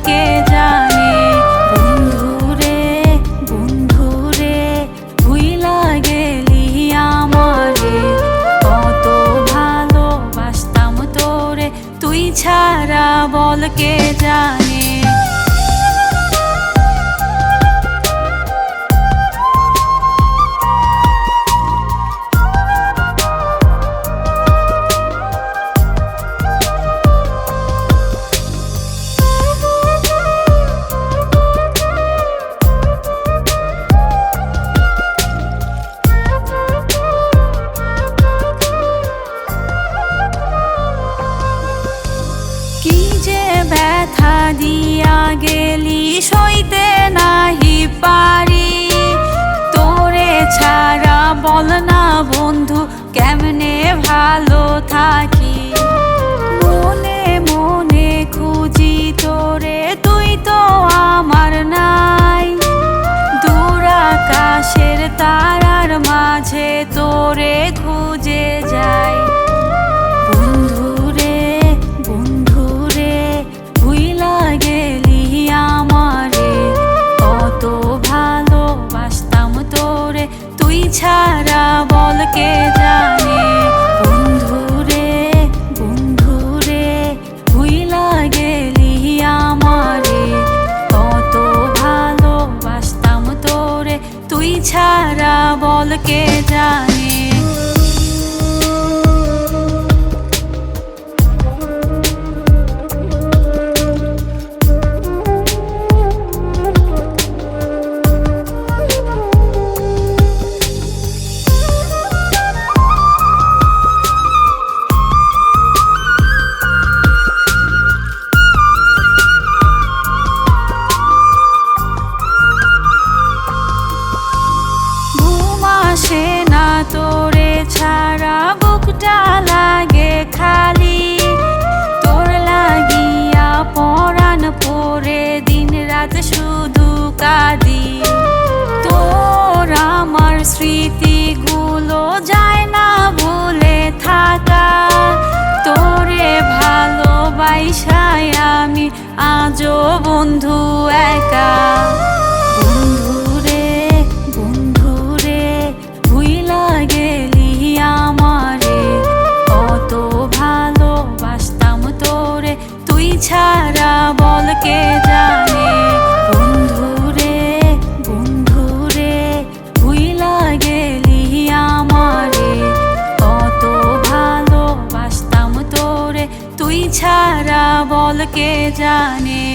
কে জানে। বন্ধুরে বন্ধুরে ভুইলা গেলি আমারে, কত ভালোবাসতাম তোরে, তুই ছাড়া বল কে জানে। কি যে ব্যথা দিয়া গেলি সইতে নাহি পারি, তোরে ছাড়া বল না বন্ধু কেমনে ভালো থাকি। মনে মনে খুঁজি তোরে, তুই তো আমার নাই, দূর আকাশের তারার মাঝে তোরে খুঁজে যাই। বন্ধুরে বন্ধুরে ভুইলা গেলি আমারে, কত ভালোবাসতাম তোরে, তুই ছাড়া বল কে জানে। বন্ধুরে বন্ধুরে ভুইলা গেলি আমারে, কত ভালোবাসতাম তোরে, তুই ছাড়া বল কে জানে। আসে না তোরে ছাড়া, বুকটা লাগে খালি, তোর লাগিয়া পরাণ পরে দিন রাত শুধু কাঁদি। তোর আমার স্মৃতিগুলো যায় না ভুলে থাকা, তোরে ভালোবাসায় আমি আজও বন্ধু একা। বন্ধুরে বন্ধুরে ভুইলা গেলি আমারে, কত ভালোবাসতাম তোরে, তুই ছাড়া বল কে জানে। বন্ধুরে বন্ধুরে ভুইলা গেলি আমারে, কত ভালোবাসতাম তোরে, তুই ছাড়া বল কে জানে।